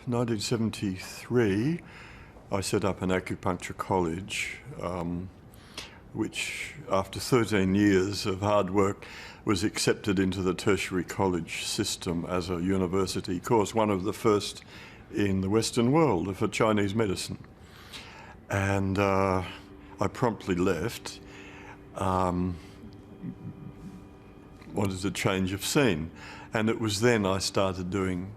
1973, I set up an acupuncture college, which after 13 years of hard work was accepted into the tertiary college system as a university course, one of the first in the Western world for Chinese medicine. And I promptly left, wanted a change of scene. And it was then I started doing,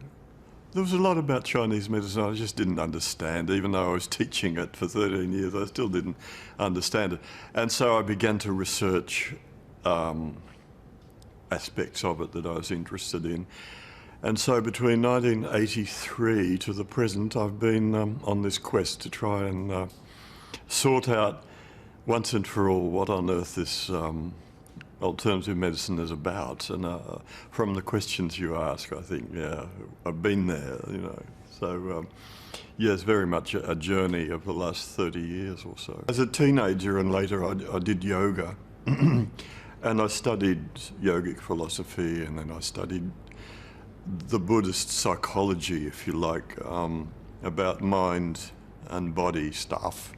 there was a lot about Chinese medicine I just didn't understand. Even though I was teaching it for 13 years, I still didn't understand it. And so I began to research aspects of it that I was interested in. And so between 1983 to the present, I've been on this quest to try and sort out once and for all what on earth this alternative medicine is about. And from the questions you ask, I think, yeah, I've been there, you know. So, yeah, it's very much a journey of the last 30 years or so. As a teenager and later, I did yoga. And I studied yogic philosophy, and then I studied the Buddhist psychology, if you like, about mind and body stuff.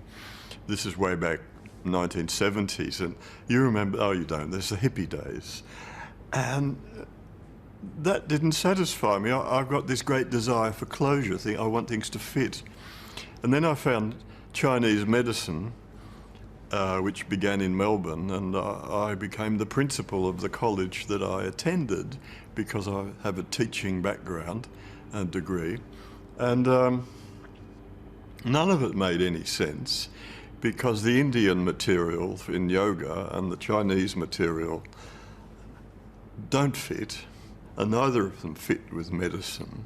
This is way back 1970s, and you remember, oh you don't, there's the hippie days. And that didn't satisfy me. I've got this great desire for closure, I want things to fit. And then I found Chinese medicine, which began in Melbourne, and I became the principal of the college that I attended because I have a teaching background and degree. And none of it made any sense because the Indian material in yoga and the Chinese material don't fit, and neither of them fit with medicine.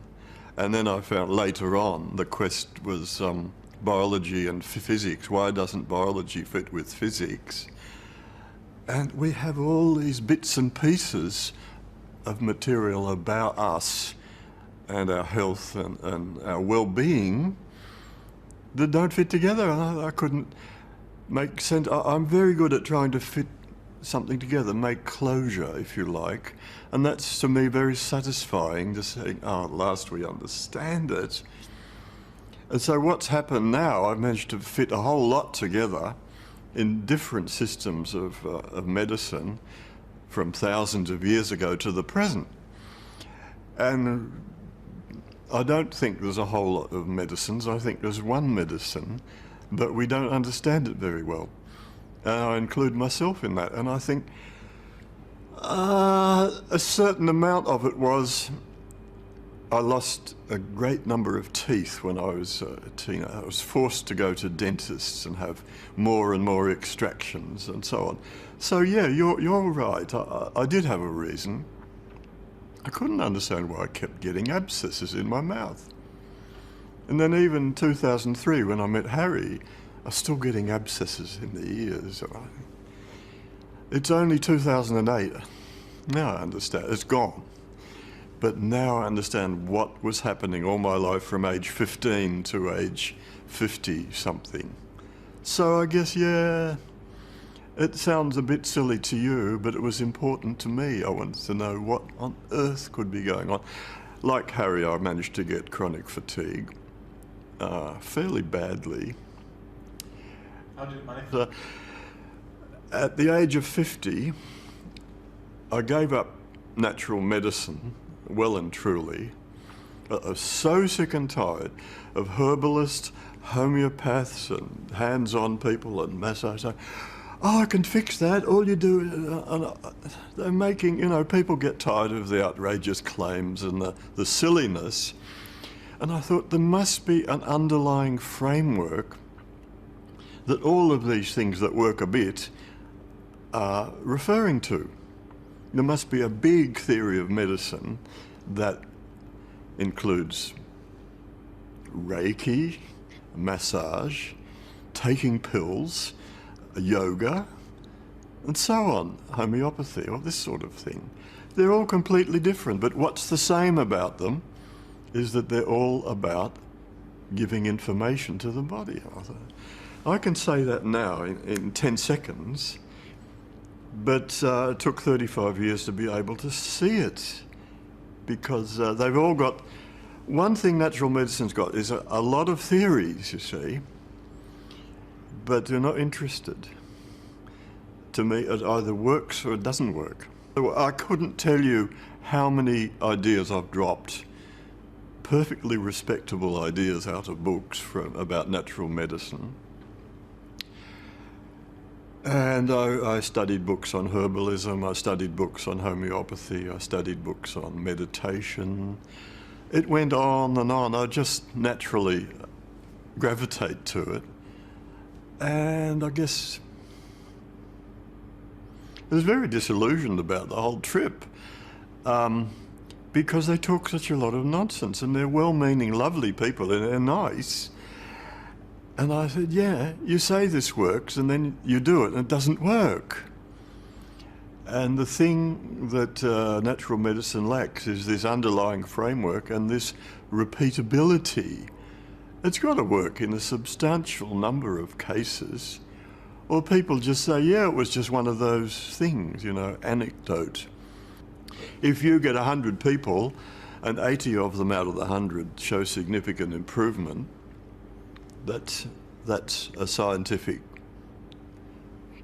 And then I found later on the quest was biology and physics. Why doesn't biology fit with physics? And we have all these bits and pieces of material about us and our health and our well-being that don't fit together. And I couldn't make sense. I'm very good at trying to fit something together, make closure, if you like. And that's, to me, very satisfying, just saying, oh, at last we understand it. And so what's happened now, I've managed to fit a whole lot together in different systems of medicine from thousands of years ago to the present. And I don't think there's a whole lot of medicines. I think there's one medicine, but we don't understand it very well. And I include myself in that. And I think a certain amount of it was I lost a great number of teeth when I was a teenager. I was forced to go to dentists and have more and more extractions and so on. So yeah, you're right. I did have a reason. I couldn't understand why I kept getting abscesses in my mouth. And then even 2003, when I met Harry, I was still getting abscesses in the ears. It's only 2008. Now I understand. It's gone. But now I understand what was happening all my life from age 15 to age 50-something. So I guess, yeah, it sounds a bit silly to you, but it was important to me. I wanted to know what on earth could be going on. Like Harry, I managed to get chronic fatigue fairly badly. How did it manifest? At the age of 50, I gave up natural medicine, well and truly. I was so sick and tired of herbalists, homeopaths and hands-on people and massage. Oh, I can fix that. All you do, they're making, you know, people get tired of the outrageous claims and the silliness. And I thought there must be an underlying framework that all of these things that work a bit are referring to. There must be a big theory of medicine that includes Reiki, massage, taking pills, yoga, and so on, homeopathy, or this sort of thing. They're all completely different, but what's the same about them is that they're all about giving information to the body. I can say that now in 10 seconds, but it took 35 years to be able to see it, because they've all got one thing natural medicine's got is a lot of theories, you see, but they're not interested. To me, it either works or it doesn't work. I couldn't tell you how many ideas I've dropped, perfectly respectable ideas out of books about natural medicine. And I studied books on herbalism, I studied books on homeopathy, I studied books on meditation. It went on and on. I just naturally gravitate to it. And I guess I was very disillusioned about the whole trip because they talk such a lot of nonsense, and they're well-meaning, lovely people, and they're nice. And I said, yeah, you say this works, and then you do it, and it doesn't work. And the thing that natural medicine lacks is this underlying framework and this repeatability. It's got to work in a substantial number of cases, or people just say, yeah, it was just one of those things, you know, anecdote. If you get 100 people and 80 of them out of the 100 show significant improvement, that's a scientific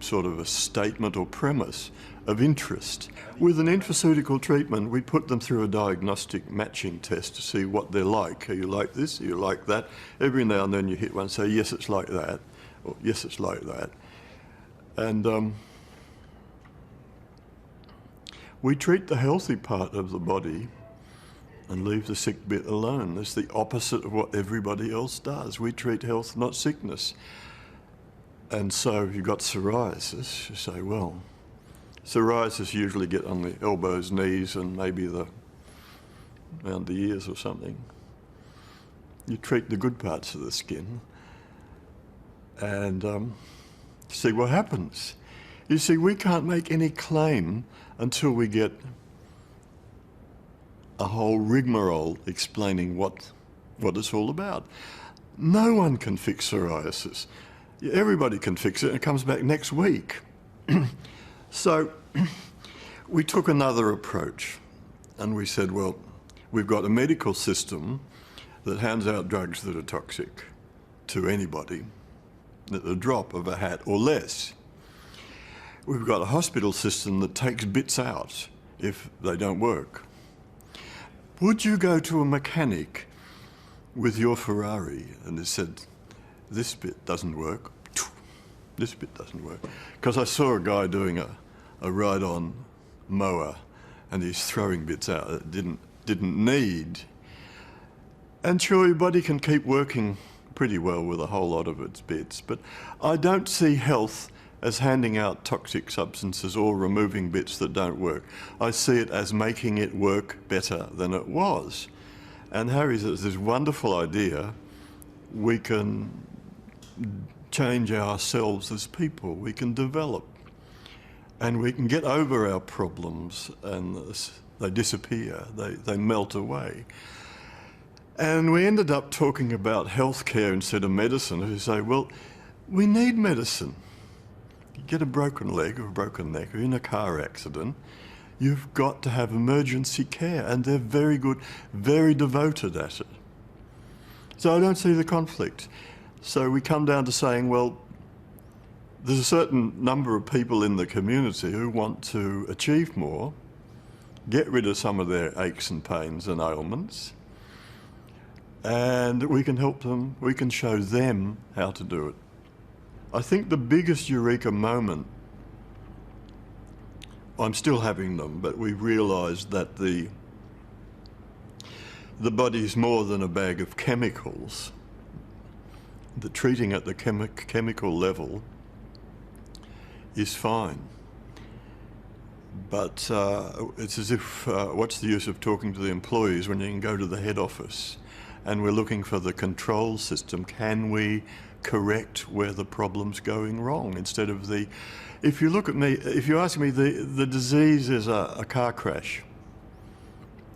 sort of a statement or premise of interest. With an intraceutical treatment, we put them through a diagnostic matching test to see what they're like. Are you like this? Are you like that? Every now and then you hit one and say, yes, it's like that, or yes, it's like that. And we treat the healthy part of the body and leave the sick bit alone. It's the opposite of what everybody else does. We treat health, not sickness. And so if you've got psoriasis, you say, well, psoriasis usually get on the elbows, knees, and maybe around the ears or something. You treat the good parts of the skin and see what happens. You see, we can't make any claim until we get a whole rigmarole explaining what it's all about. No one can fix psoriasis. Everybody can fix it, and it comes back next week. So we took another approach, and we said, well, we've got a medical system that hands out drugs that are toxic to anybody at the drop of a hat or less. We've got a hospital system that takes bits out if they don't work. Would you go to a mechanic with your Ferrari and it said, this bit doesn't work, this bit doesn't work? Because I saw a guy doing a ride-on mower and he's throwing bits out that didn't need. And sure, your body can keep working pretty well with a whole lot of its bits, but I don't see health as handing out toxic substances or removing bits that don't work. I see it as making it work better than it was. And Harry's this wonderful idea. We can change ourselves as people. We can develop. And we can get over our problems, and they disappear. They melt away. And we ended up talking about healthcare instead of medicine. We say, well, we need medicine. You get a broken leg or a broken neck or in a car accident, you've got to have emergency care, and they're very good, very devoted at it. So I don't see the conflict. So we come down to saying, well, there's a certain number of people in the community who want to achieve more, get rid of some of their aches and pains and ailments, and we can help them, we can show them how to do it. I think the biggest eureka moment, I'm still having them, but we realised that the body's more than a bag of chemicals. The treating at the chemical level is fine. But it's as if, what's the use of talking to the employees when you can go to the head office? And we're looking for the control system. Can we correct where the problem's going wrong instead of the... If you look at me, if you ask me, the disease is a car crash.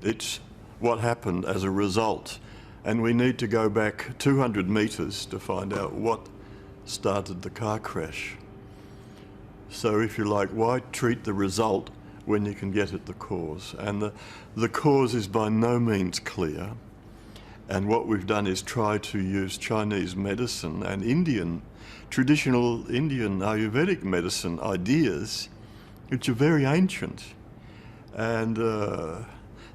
It's what happened as a result. And we need to go back 200 metres to find out what started the car crash. So if you like, why treat the result when you can get at the cause? And the cause is by no means clear. And what we've done is try to use Chinese medicine and traditional Indian Ayurvedic medicine ideas, which are very ancient. And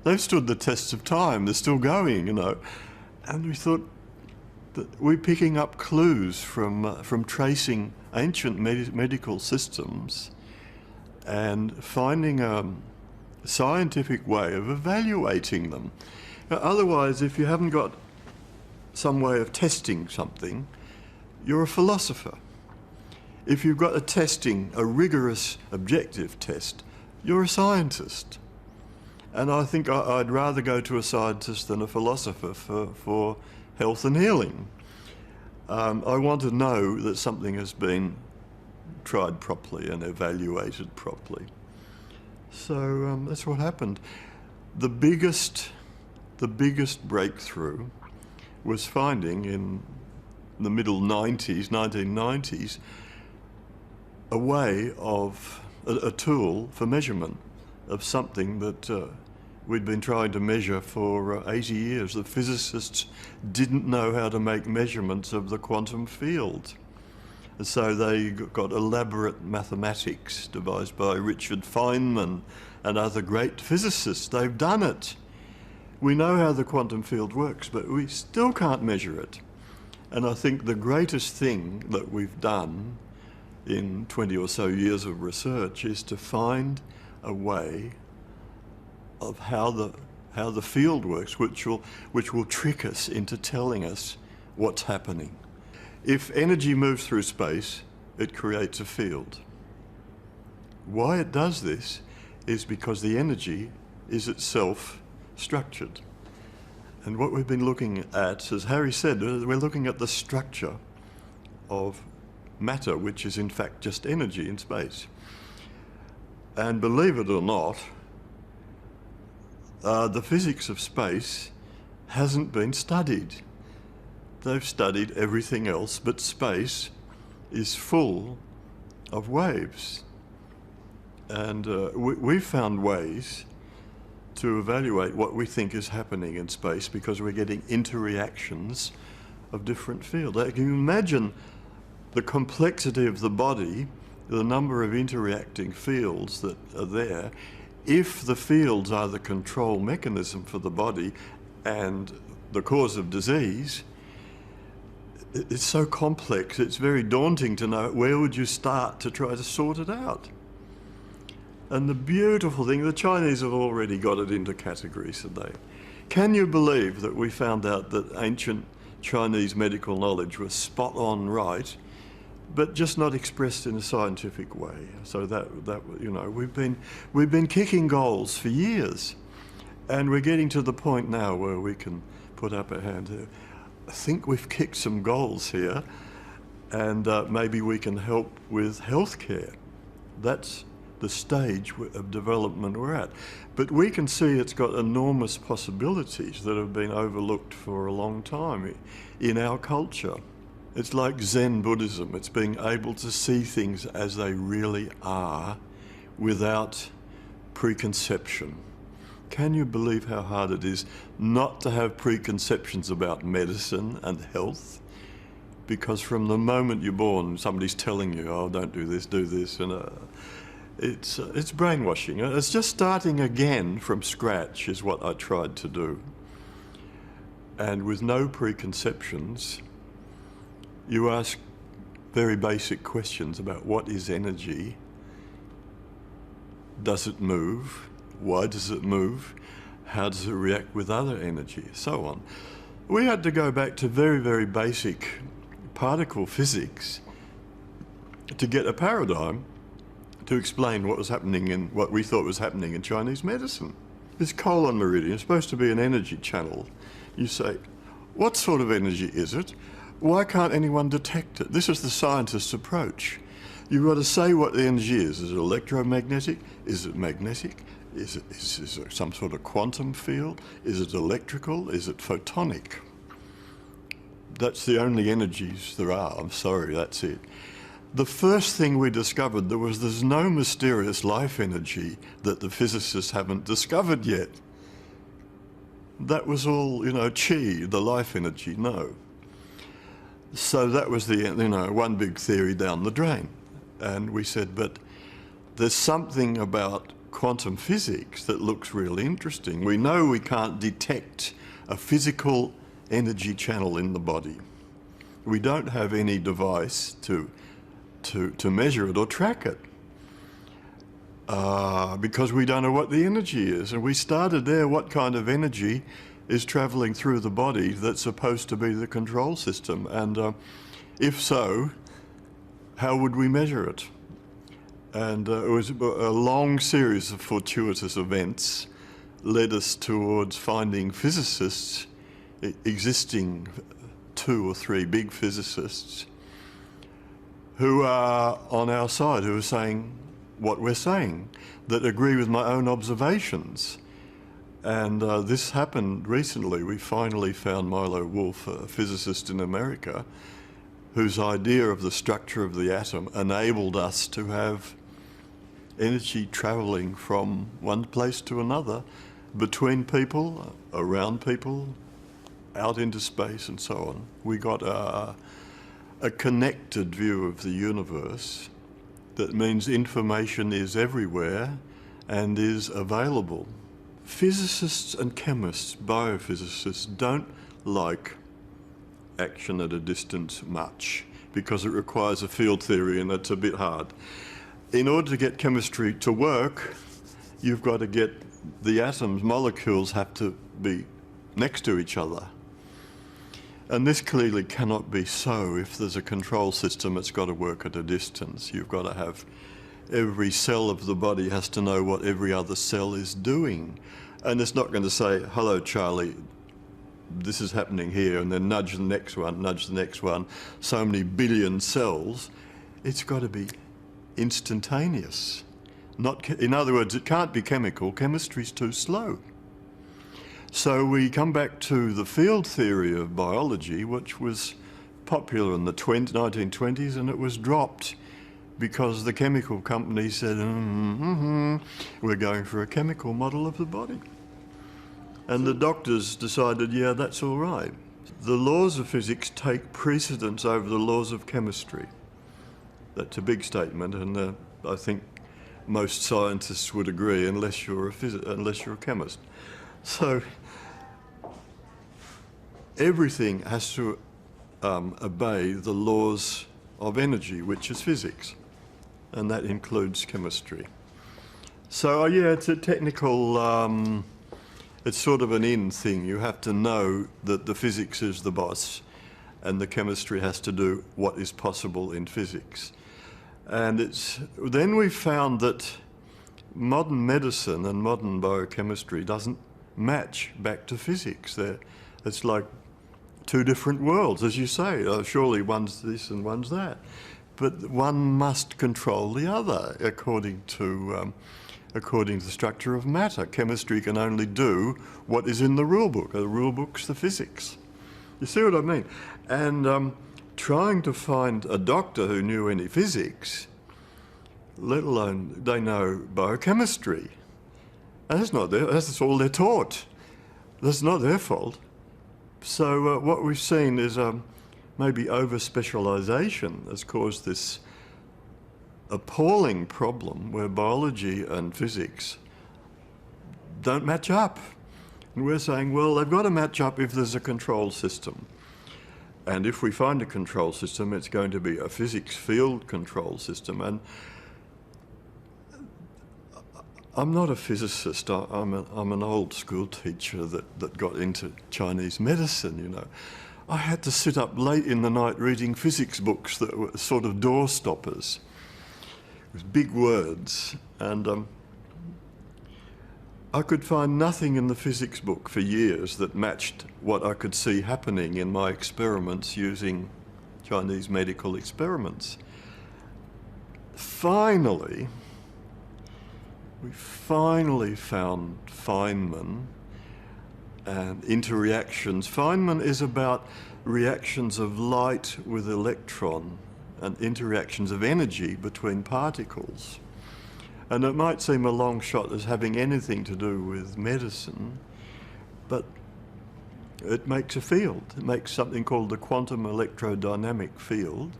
they've stood the test of time. They're still going, you know. And we thought that we're picking up clues from tracing ancient medical systems and finding a scientific way of evaluating them. Otherwise, if you haven't got some way of testing something, you're a philosopher. If you've got a rigorous objective test, you're a scientist. And I think I'd rather go to a scientist than a philosopher for health and healing. I want to know that something has been tried properly and evaluated properly. So that's what happened. The biggest breakthrough was finding in the middle 1990s, a way of a tool for measurement of something that we'd been trying to measure for 80 years. The physicists didn't know how to make measurements of the quantum field. And so they got elaborate mathematics devised by Richard Feynman and other great physicists. They've done it. We know how the quantum field works, but we still can't measure it. And I think the greatest thing that we've done in 20 or so years of research is to find a way of how the field works, which will trick us into telling us what's happening. If energy moves through space, it creates a field. Why it does this is because the energy is itself structured. And what we've been looking at, as Harry said, we're looking at the structure of matter, which is in fact just energy in space. And believe it or not, the physics of space hasn't been studied. They've studied everything else, but space is full of waves. And we've found ways to evaluate what we think is happening in space because we're getting interreactions of different fields. Can you imagine the complexity of the body, the number of interacting fields that are there? If the fields are the control mechanism for the body and the cause of disease, it's so complex, it's very daunting to know where would you start to try to sort it out. And the beautiful thing, the Chinese have already got it into categories today. Can you believe that we found out that ancient Chinese medical knowledge was spot on right, but just not expressed in a scientific way? So that you know, we've been kicking goals for years, and we're getting to the point now where we can put up a hand here. I think we've kicked some goals here, and maybe we can help with healthcare. That's the stage of development we're at. But we can see it's got enormous possibilities that have been overlooked for a long time in our culture. It's like Zen Buddhism. It's being able to see things as they really are without preconception. Can you believe how hard it is not to have preconceptions about medicine and health? Because from the moment you're born, somebody's telling you, oh, don't do this, and it's brainwashing. It's just starting again from scratch is what I tried to do. And with no preconceptions, you ask very basic questions about what is energy, does it move, why does it move, how does it react with other energy, so on. We had to go back to very, very basic particle physics to get a paradigm to explain what was happening in what we thought was happening in Chinese medicine. This colon meridian is supposed to be an energy channel. You say, what sort of energy is it? Why can't anyone detect it? This is the scientist's approach. You've got to say what the energy is. Is it electromagnetic? Is it magnetic? Is it some sort of quantum field? Is it electrical? Is it photonic? That's the only energies there are. I'm sorry, that's it. The first thing we discovered, there's no mysterious life energy that the physicists haven't discovered yet. that was all, chi, the life energy. No. So that was the, one big theory down the drain. And we said, but there's something about quantum physics that looks really interesting. We know we can't detect a physical energy channel in the body. We don't have any device to measure it or track it because we don't know what the energy is. And we started there, what kind of energy is travelling through the body that's supposed to be the control system? And if so, how would we measure it? And it was a long series of fortuitous events led us towards finding physicists, existing 2 or 3 big physicists, who are on our side, who are saying what we're saying, that agree with my own observations. And this happened recently. We finally found Milo Wolf, a physicist in America, whose idea of the structure of the atom enabled us to have energy travelling from one place to another, between people, around people, out into space and so on. We got a connected view of the universe that means information is everywhere and is available. Physicists and chemists, biophysicists, don't like action at a distance much because it requires a field theory and it's a bit hard. In order to get chemistry to work, you've got to get the atoms, molecules have to be next to each other. And this clearly cannot be so. If there's a control system, it's got to work at a distance. You've got to have every cell of the body has to know what every other cell is doing. And it's not going to say, hello, Charlie, this is happening here, and then nudge the next one, so many billion cells. It's got to be instantaneous. In other words, it can't be chemical. Chemistry's too slow. So we come back to the field theory of biology, which was popular in the 1920s, and it was dropped because the chemical companies said, we're going for a chemical model of the body. And the doctors decided, yeah, that's all right. The laws of physics take precedence over the laws of chemistry. That's a big statement, and I think most scientists would agree, unless you're a chemist. So everything has to obey the laws of energy, which is physics, and that includes chemistry. So yeah, it's a technical, it's sort of an in thing. You have to know that the physics is the boss, and the chemistry has to do what is possible in physics. And then we found that modern medicine and modern biochemistry doesn't match back to physics. It's like 2 different worlds, as you say. Surely one's this and one's that. But one must control the other according to the structure of matter. Chemistry can only do what is in the rule book. The rule book's the physics. You see what I mean? And trying to find a doctor who knew any physics, let alone they know biochemistry. And that's all they're taught. That's not their fault. So what we've seen is maybe over-specialisation has caused this appalling problem where biology and physics don't match up. And we're saying, well, they've got to match up if there's a control system. And if we find a control system, it's going to be a physics field control system. And I'm not a physicist. I'm an old school teacher that got into Chinese medicine, I had to sit up late in the night reading physics books that were sort of door stoppers with big words. And I could find nothing in the physics book for years that matched what I could see happening in my experiments using Chinese medical experiments. Finally, we found Feynman and interreactions. Feynman is about reactions of light with electron and interactions of energy between particles. And it might seem a long shot as having anything to do with medicine, but it makes a field. It makes something called the quantum electrodynamic field.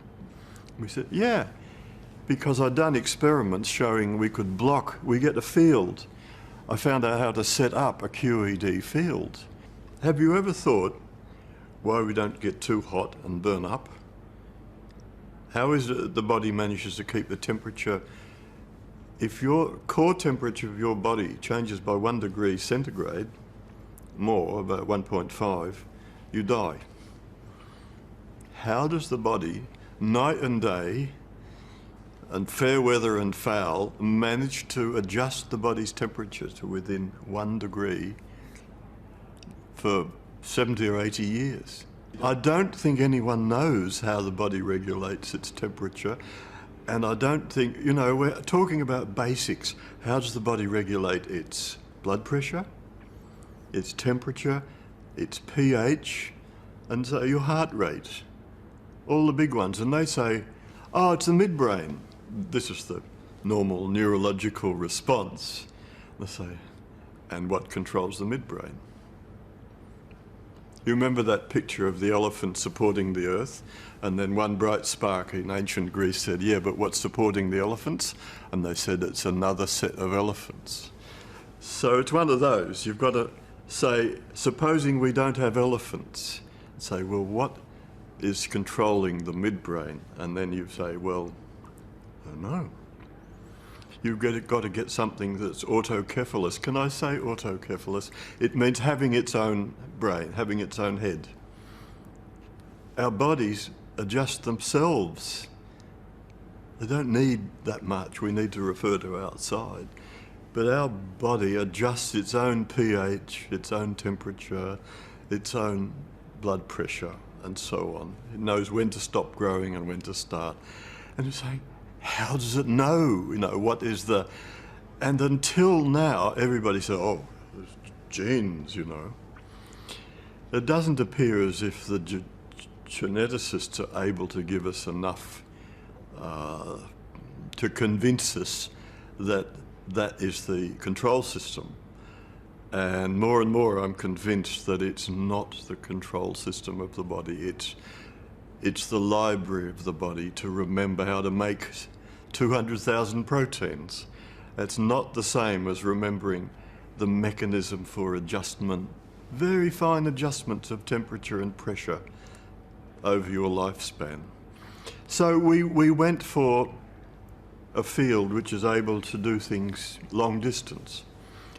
We said, yeah, because I'd done experiments showing we get a field. I found out how to set up a QED field. Have you ever thought why we don't get too hot and burn up? How is it the body manages to keep the temperature? If your core temperature of your body changes by 1 degree centigrade, more, about 1.5, you die. How does the body, night and day, and fair weather and foul, manage to adjust the body's temperature to within 1 degree for 70 or 80 years? I don't think anyone knows how the body regulates its temperature, and I don't think, we're talking about basics. How does the body regulate its blood pressure, its temperature, its pH, and so your heart rate, all the big ones. And they say, oh, it's the midbrain. This is the normal neurological response. They say, and what controls the midbrain? You remember that picture of the elephant supporting the earth? And then one bright spark in ancient Greece said, yeah, but what's supporting the elephants? And they said, it's another set of elephants. So it's one of those. You've got to say, supposing we don't have elephants, say, well, what is controlling the midbrain? And then you say, well, I don't know. You've got to get something that's autocephalous. Can I say autocephalous? It means having its own brain, having its own head. Our bodies adjust themselves. They don't need that much. We need to refer to outside. But our body adjusts its own pH, its own temperature, its own blood pressure, and so on. It knows when to stop growing and when to start. And you say, how does it know? What is the... And until now, everybody said, oh, there's genes, It doesn't appear as if the geneticists are able to give us enough to convince us that that is the control system. And more I'm convinced that it's not the control system of the body. It's the library of the body to remember how to make 200,000 proteins. It's not the same as remembering the mechanism for adjustment, very fine adjustments of temperature and pressure over your lifespan. So we went for a field which is able to do things long distance.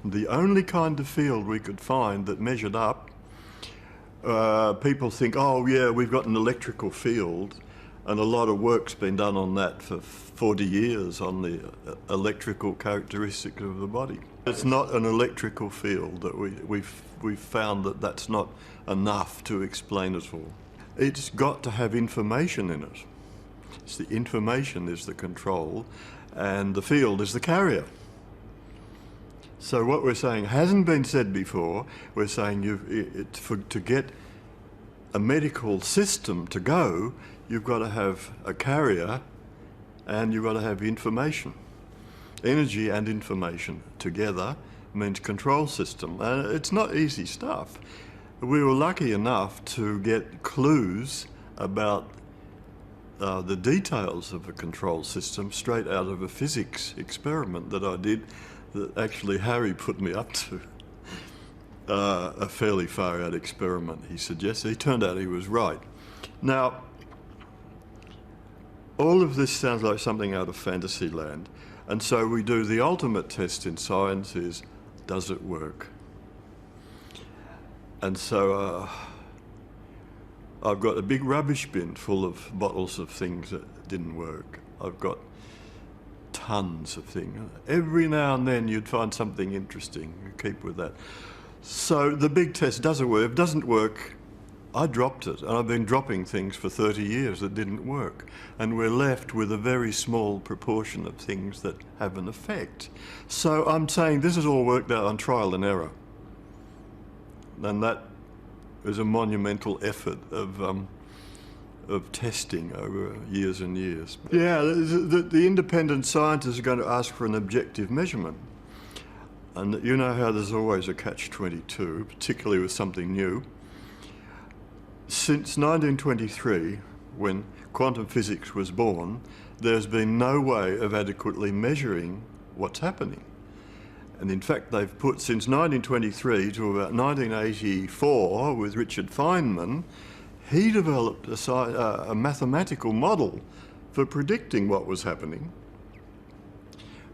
The only kind of field we could find that measured up, people think, oh yeah, we've got an electrical field, and a lot of work's been done on that for 40 years on the electrical characteristics of the body. It's not an electrical field that we've found that that's not enough to explain it all. It's got to have information in it. It's the information is the control, and the field is the carrier. So what we're saying hasn't been said before. We're saying to get a medical system to go, you've got to have a carrier and you've got to have information. Energy and information together means control system. And it's not easy stuff. We were lucky enough to get clues about the details of a control system straight out of a physics experiment that I did that actually Harry put me up to. A fairly far out experiment, he suggested. He turned out he was right. Now, all of this sounds like something out of fantasy land. And so we do the ultimate test in science is, does it work? And so I've got a big rubbish bin full of bottles of things that didn't work. I've got tons of things. Every now and then you'd find something interesting. You keep with that. So the big test, does it work? If it doesn't work, I dropped it. And I've been dropping things for 30 years that didn't work. And we're left with a very small proportion of things that have an effect. So I'm saying this is all worked out on trial and error. And that is a monumental effort of testing over years and years. Yeah, the independent scientists are going to ask for an objective measurement. And you know how there's always a catch-22, particularly with something new. Since 1923, when quantum physics was born, there's been no way of adequately measuring what's happening. And in fact, they've put, since 1923 to about 1984 with Richard Feynman, he developed a mathematical model for predicting what was happening.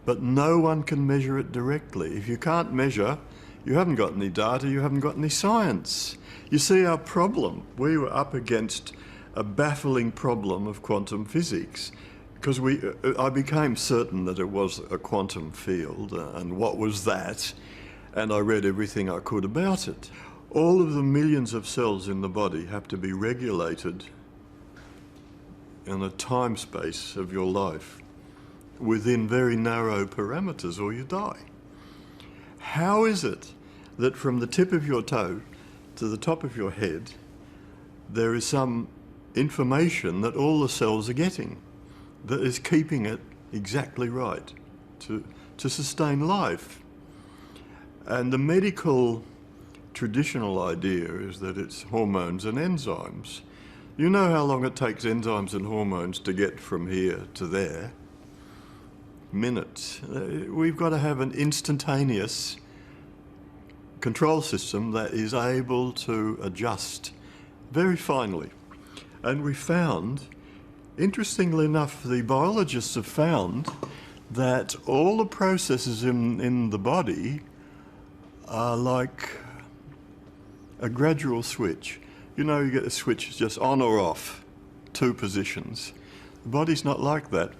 But no one can measure it directly. If you can't measure, you haven't got any data, you haven't got any science. You see our problem. We were up against a baffling problem of quantum physics, because I became certain that it was a quantum field, and what was that? And I read everything I could about it. All of the millions of cells in the body have to be regulated in a time space of your life within very narrow parameters, or you die. How is it that from the tip of your toe to the top of your head, there is some information that all the cells are getting that is keeping it exactly right to sustain life? And the medical traditional idea is that it's hormones and enzymes. You know how long it takes enzymes and hormones to get from here to there? Minutes. We've got to have an instantaneous control system that is able to adjust very finely. And we found, interestingly enough, the biologists have found that all the processes in the body are like a gradual switch. You know, you get a switch just on or off, 2 positions. The body's not like that.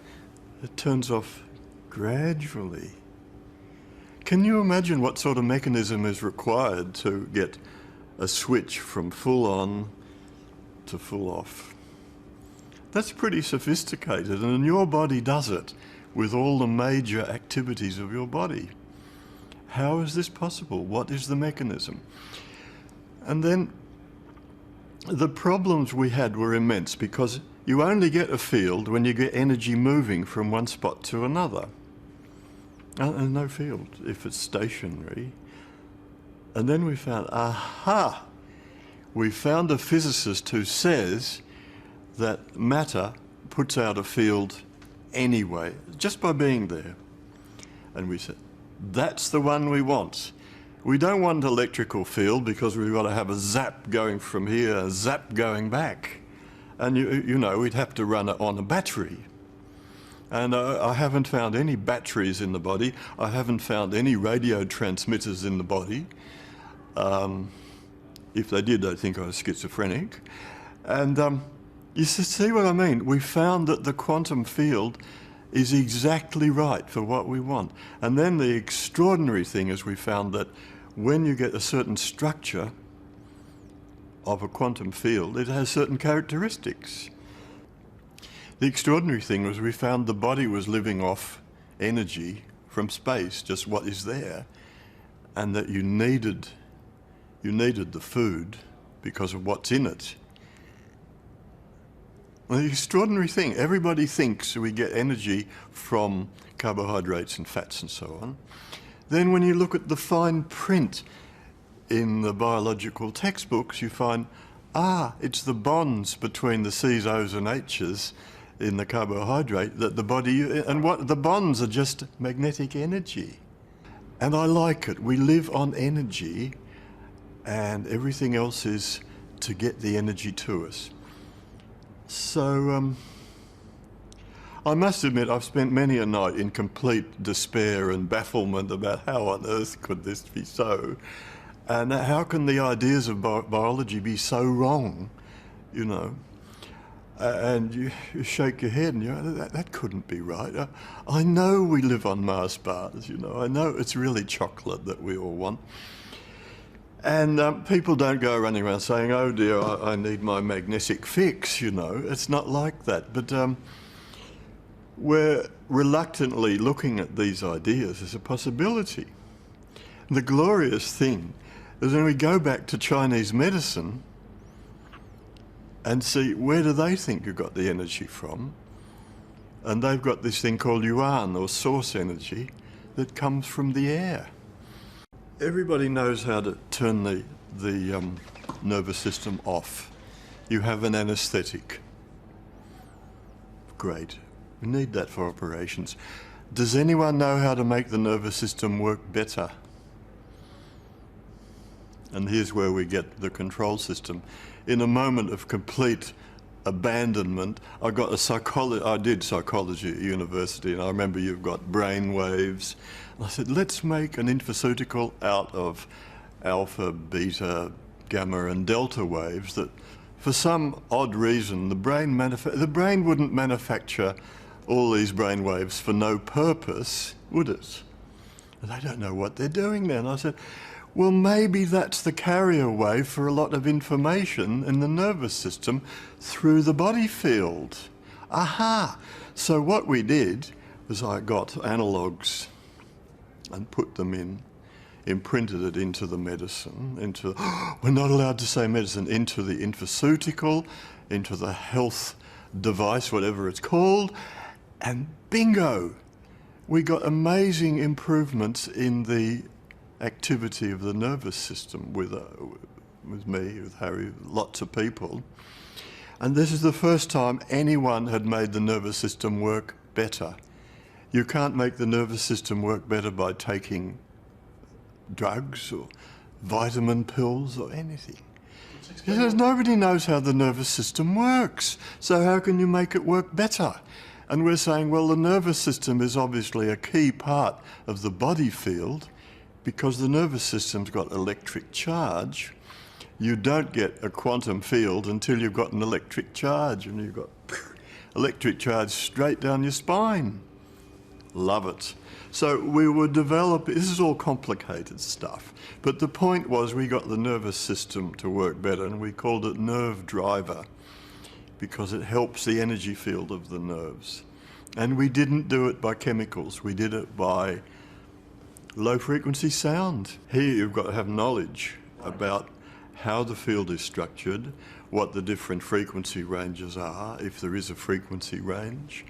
It turns off gradually. Can you imagine what sort of mechanism is required to get a switch from full on to full off? That's pretty sophisticated, and your body does it with all the major activities of your body. How is this possible? What is the mechanism? And then the problems we had were immense, because you only get a field when you get energy moving from one spot to another. And no field if it's stationary. And then we found, aha! We found a physicist who says that matter puts out a field anyway, just by being there. And we said, that's the one we want. We don't want an electrical field because we've got to have a zap going from here, a zap going back. And you know, we'd have to run it on a battery. And I haven't found any batteries in the body. I haven't found any radio transmitters in the body. If they did, they'd think I was schizophrenic. And you see what I mean? We found that the quantum field is exactly right for what we want. And then the extraordinary thing is we found that when you get a certain structure of a quantum field, it has certain characteristics. The extraordinary thing was we found the body was living off energy from space, just what is there, and that you needed the food because of what's in it. Well, the extraordinary thing, everybody thinks we get energy from carbohydrates and fats and so on. Then when you look at the fine print in the biological textbooks, you find, it's the bonds between the C's, O's and H's in the carbohydrate that the body, and what the bonds are just magnetic energy. And I like it. We live on energy, and everything else is to get the energy to us. So I must admit I've spent many a night in complete despair and bafflement about how on earth could this be so, and how can the ideas of biology be so wrong, you know. And you shake your head and you go, that couldn't be right. I know we live on Mars bars, you know. I know it's really chocolate that we all want. And people don't go running around saying, oh dear, I need my magnetic fix, you know. It's not like that. But we're reluctantly looking at these ideas as a possibility. The glorious thing is when we go back to Chinese medicine and see where do they think you got the energy from. And they've got this thing called yuan, or source energy, that comes from the air. Everybody knows how to turn the nervous system off. You have an anaesthetic. Great. We need that for operations. Does anyone know how to make the nervous system work better? And here's where we get the control system. In a moment of complete abandonment, I did psychology at university, and I remember you've got brain waves. And I said, let's make an infoceutical out of alpha, beta, gamma, and delta waves that, for some odd reason, the brain wouldn't manufacture all these brain waves for no purpose, would it? And they don't know what they're doing then. I said, well, maybe that's the carrier wave for a lot of information in the nervous system through the body field. Aha! So what we did was I got analogues and put them in, imprinted it into the medicine, we're not allowed to say medicine, into the infoceutical, into the health device, whatever it's called, and bingo! We got amazing improvements in the activity of the nervous system with me, with Harry, lots of people. And this is the first time anyone had made the nervous system work better. You can't make the nervous system work better by taking drugs or vitamin pills or anything. Because nobody knows how the nervous system works. So how can you make it work better? And we're saying, well, the nervous system is obviously a key part of the body field, because the nervous system's got electric charge. You don't get a quantum field until you've got an electric charge, and you've got electric charge straight down your spine. Love it. So we would develop, this is all complicated stuff, but the point was we got the nervous system to work better, and we called it nerve driver, because it helps the energy field of the nerves. And we didn't do it by chemicals, we did it by low frequency sound. Here you've got to have knowledge about how the field is structured, what the different frequency ranges are, if there is a frequency range,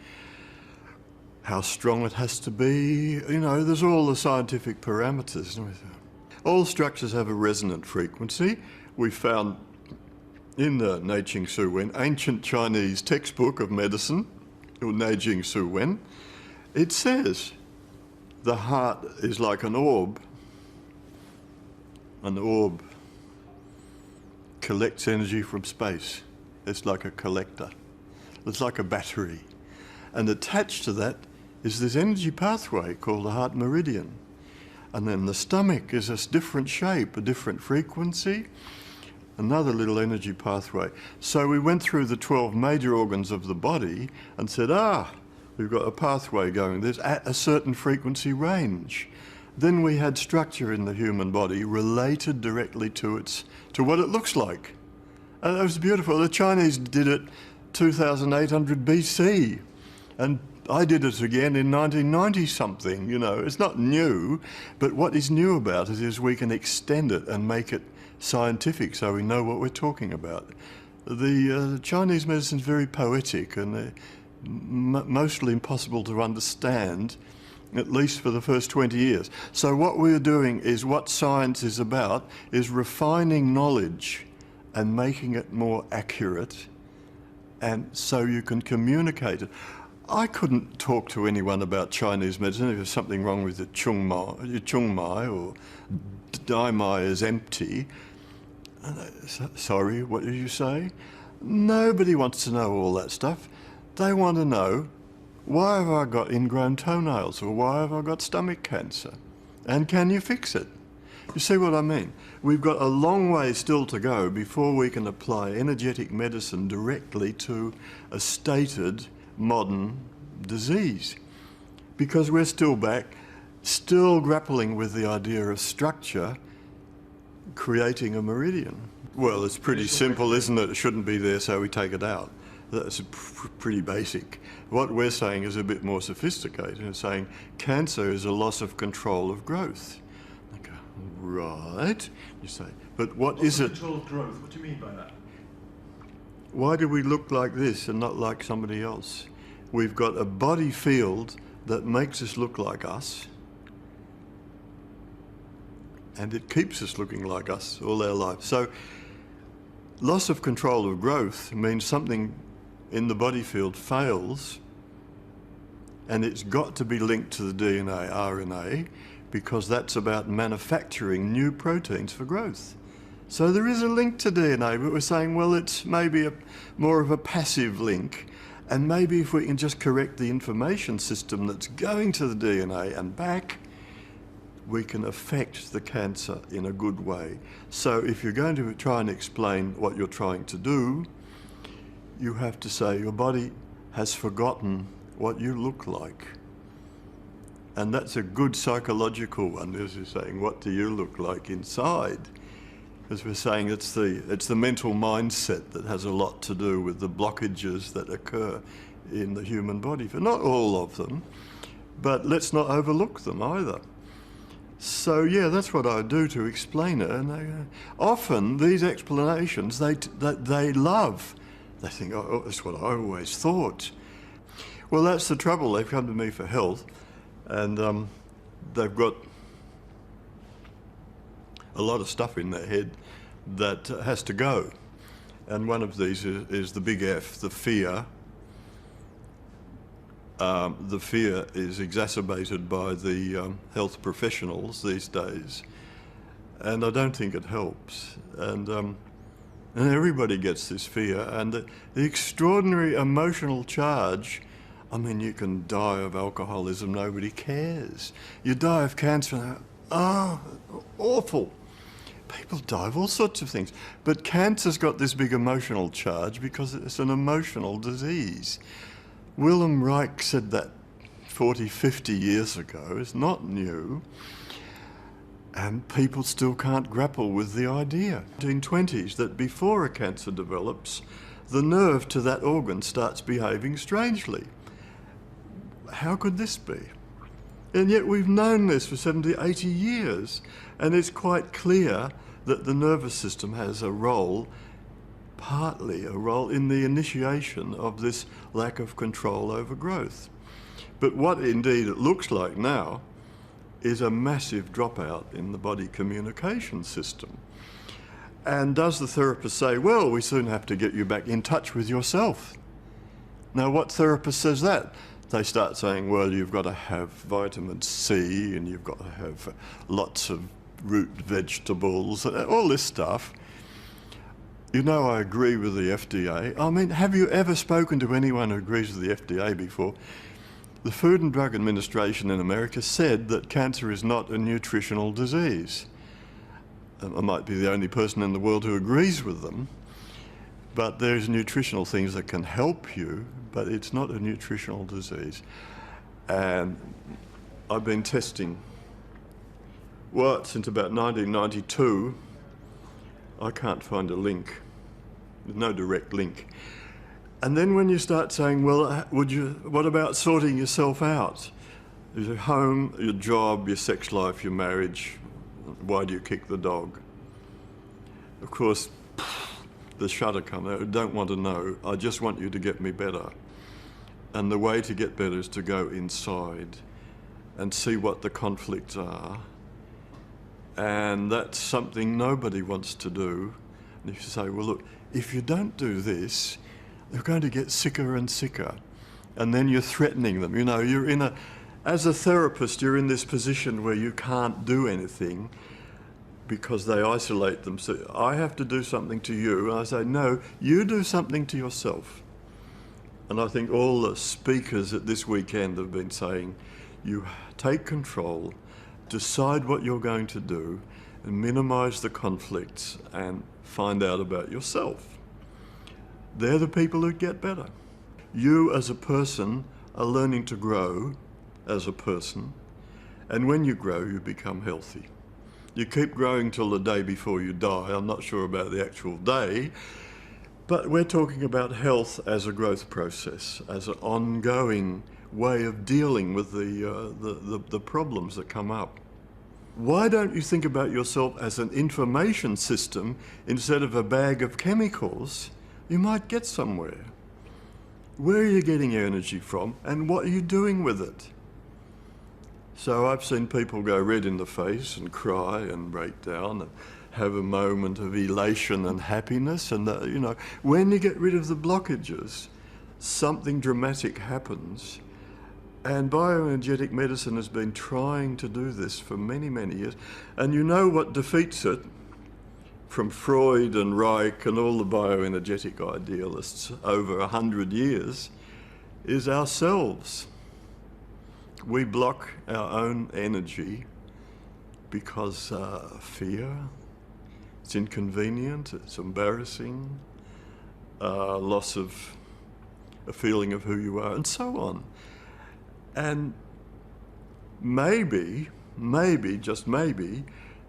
how strong it has to be. You know, there's all the scientific parameters. All structures have a resonant frequency. We found in the Neijing Su Wen, ancient Chinese textbook of medicine, or Neijing Su Wen, it says the heart is like an orb. An orb collects energy from space. It's like a collector. It's like a battery. And attached to that is this energy pathway called the heart meridian. And then the stomach is a different shape, a different frequency, another little energy pathway. So we went through the 12 major organs of the body and said, we've got a pathway going this at a certain frequency range. Then we had structure in the human body related directly to what it looks like. And it was beautiful. The Chinese did it 2800 BC. And I did it again in 1990 something, you know. It's not new, but what is new about it is we can extend it and make it scientific so we know what we're talking about. The Chinese medicine is very poetic and mostly impossible to understand, at least for the first 20 years. So what we're doing is what science is about, is refining knowledge and making it more accurate, and so you can communicate it. I couldn't talk to anyone about Chinese medicine if there's something wrong with the chung mai or dai mai is empty. Sorry, what did you say? Nobody wants to know all that stuff. They want to know, why have I got ingrown toenails, or why have I got stomach cancer? And can you fix it? You see what I mean? We've got a long way still to go before we can apply energetic medicine directly to a stated modern disease, because we're still grappling with the idea of structure creating a meridian. Well, it's pretty simple, isn't it? It shouldn't be there, so we take it out. That's pretty basic. What we're saying is a bit more sophisticated. It's saying cancer is a loss of control of growth. I go, right. You say, but what is it? Control of growth. What do you mean by that? Why do we look like this and not like somebody else? We've got a body field that makes us look like us, and it keeps us looking like us all our life. So Loss of control of growth means something in the body field fails, and it's got to be linked to the DNA, RNA, because that's about manufacturing new proteins for growth. So there is a link to DNA, but we're saying, well, it's maybe more of a passive link, and maybe if we can just correct the information system that's going to the DNA and back, we can affect the cancer in a good way. So if you're going to try and explain what you're trying to do, you have to say your body has forgotten what you look like. And that's a good psychological one, as you're saying, what do you look like inside? As we're saying, it's the mental mindset that has a lot to do with the blockages that occur in the human body. Not all of them, but let's not overlook them either. So yeah, that's what I do to explain it. And often these explanations they love. They think, oh, that's what I always thought. Well, that's the trouble. They've come to me for help, and they've got a lot of stuff in their head that has to go. And one of these is the big F, the fear. The fear is exacerbated by the health professionals these days, and I don't think it helps. And everybody gets this fear, and the extraordinary emotional charge. I mean, you can die of alcoholism, nobody cares. You die of cancer, awful. People die of all sorts of things. But cancer's got this big emotional charge because it's an emotional disease. Wilhelm Reich said that 40, 50 years ago. It's not new. And people still can't grapple with the idea. 1920s, that before a cancer develops, the nerve to that organ starts behaving strangely. How could this be? And yet we've known this for 70, 80 years, and it's quite clear that the nervous system has a role, partly a role in the initiation of this lack of control over growth. But what indeed it looks like now is a massive dropout in the body communication system. And does the therapist say, well, we soon have to get you back in touch with yourself? Now, what therapist says that? They start saying, well, you've got to have vitamin C and you've got to have lots of root vegetables, all this stuff. You know, I agree with the FDA. I mean, have you ever spoken to anyone who agrees with the FDA before? The Food and Drug Administration in America said that cancer is not a nutritional disease. I might be the only person in the world who agrees with them, but there's nutritional things that can help you, but it's not a nutritional disease. And I've been testing, well, since about 1992. I can't find a link. There's no direct link. And then when you start saying, well, what about sorting yourself out? Your home, your job, your sex life, your marriage, why do you kick the dog? Of course, the shudder comes out. I don't want to know. I just want you to get me better. And the way to get better is to go inside and see what the conflicts are. And that's something nobody wants to do. And if you say, well, look, if you don't do this, they're going to get sicker and sicker. And then you're threatening them. You know, as a therapist, you're in this position where you can't do anything because they isolate them. So I have to do something to you. And I say, no, you do something to yourself. And I think all the speakers at this weekend have been saying, you take control, decide what you're going to do, and minimize the conflicts and find out about yourself. They're the people who get better. You as a person are learning to grow as a person, and when you grow, you become healthy. You keep growing till the day before you die. I'm not sure about the actual day, but we're talking about health as a growth process, as an ongoing way of dealing with the problems that come up. Why don't you think about yourself as an information system instead of a bag of chemicals? You might get somewhere. Where are you getting your energy from, and what are you doing with it? So I've seen people go red in the face and cry and break down. have a moment of elation and happiness. And, when you get rid of the blockages, something dramatic happens. And bioenergetic medicine has been trying to do this for many, many years. And you know what defeats it? From Freud and Reich and all the bioenergetic idealists over 100 years, is ourselves. We block our own energy because fear, it's inconvenient, it's embarrassing, loss of a feeling of who you are, and so on. And maybe, just maybe,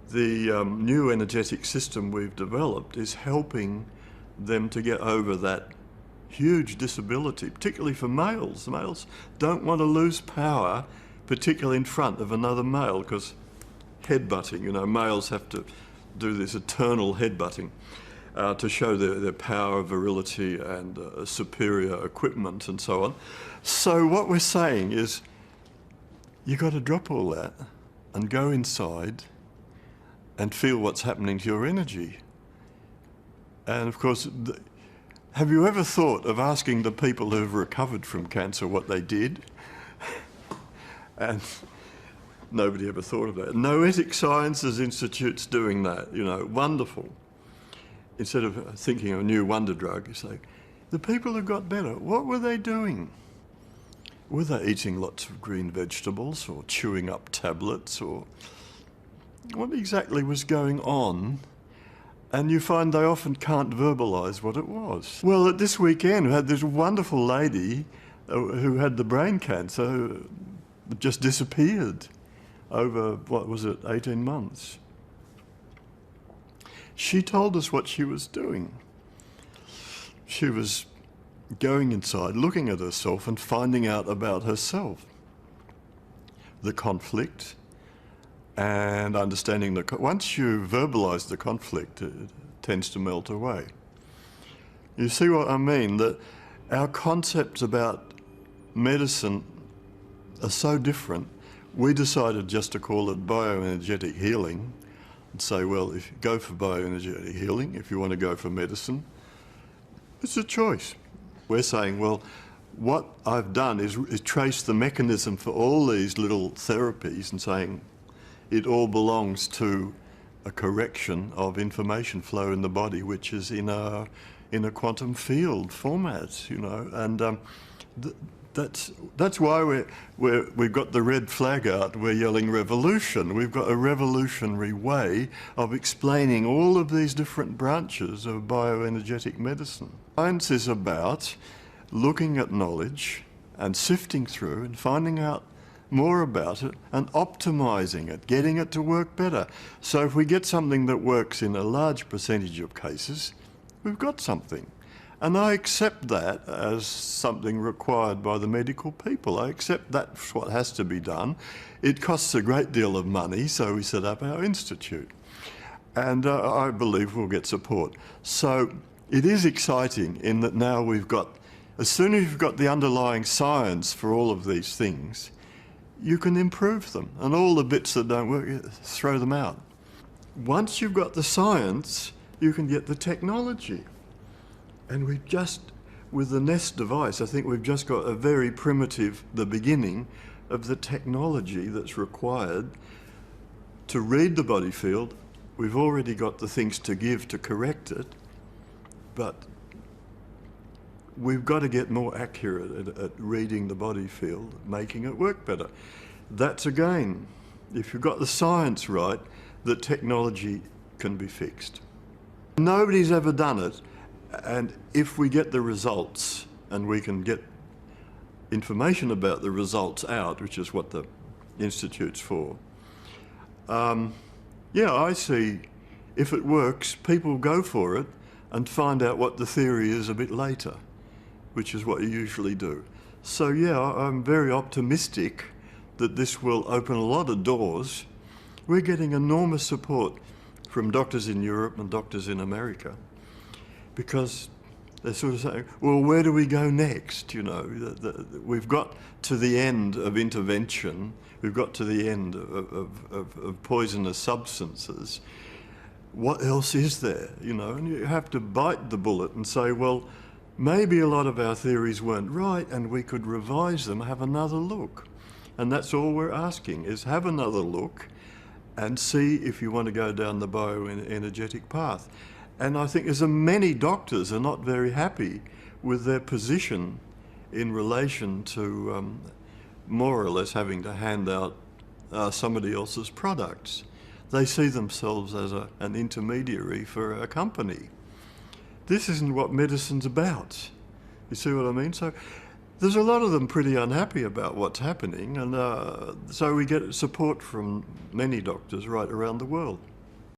the new energetic system we've developed is helping them to get over that huge disability, particularly for males. Males don't want to lose power, particularly in front of another male, because headbutting, males have to do this eternal headbutting to show their power, virility, and superior equipment and so on. So what we're saying is, you've got to drop all that and go inside and feel what's happening to your energy. And of course, have you ever thought of asking the people who've recovered from cancer what they did? And nobody ever thought of that. Noetic Sciences Institute's doing that, wonderful. Instead of thinking of a new wonder drug, it's like, the people who got better, what were they doing? Were they eating lots of green vegetables or chewing up tablets, or what exactly was going on? And you find they often can't verbalise what it was. Well, at this weekend, we had this wonderful lady who had the brain cancer who just disappeared over, 18 months. She told us what she was doing. She was going inside, looking at herself and finding out about herself. The conflict and understanding once you verbalise the conflict, it tends to melt away. You see what I mean? That our concepts about medicine are so different. We decided just to call it bioenergetic healing and say, well, if you go for bioenergetic healing, if you want to go for medicine, it's a choice. We're saying, well, what I've done is trace the mechanism for all these little therapies and saying it all belongs to a correction of information flow in the body, which is in a quantum field format, and that's why we've got the red flag out. We're yelling revolution. We've got a revolutionary way of explaining all of these different branches of bioenergetic medicine. Science is about looking at knowledge and sifting through and finding out more about it and optimizing it, getting it to work better. So if we get something that works in a large percentage of cases, we've got something. And I accept that as something required by the medical people. I accept that's what has to be done. It costs a great deal of money, so we set up our institute. And I believe we'll get support. So it is exciting in that now we've got, as soon as you've got the underlying science for all of these things, you can improve them. And all the bits that don't work, throw them out. Once you've got the science, you can get the technology. And we've just, with the Nest device, I think we've just got a very primitive, the beginning of the technology that's required to read the body field. We've already got the things to give to correct it, but we've got to get more accurate at reading the body field, making it work better. That's again, if you've got the science right, the technology can be fixed. Nobody's ever done it. And if we get the results and we can get information about the results out, which is what the Institute's for, I see if it works, people go for it and find out what the theory is a bit later, which is what you usually do. So I'm very optimistic that this will open a lot of doors. We're getting enormous support from doctors in Europe and doctors in America, because they're sort of saying, well, where do we go next? We've got to the end of intervention. We've got to the end of poisonous substances. what else is there, you know? And you have to bite the bullet and say, well, maybe a lot of our theories weren't right and we could revise them, have another look. And that's all we're asking, is have another look and see if you want to go down the bioenergetic path. And I think as many doctors are not very happy with their position in relation to more or less having to hand out somebody else's products. They see themselves as an intermediary for a company. This isn't what medicine's about. You see what I mean? So there's a lot of them pretty unhappy about what's happening, and so we get support from many doctors right around the world.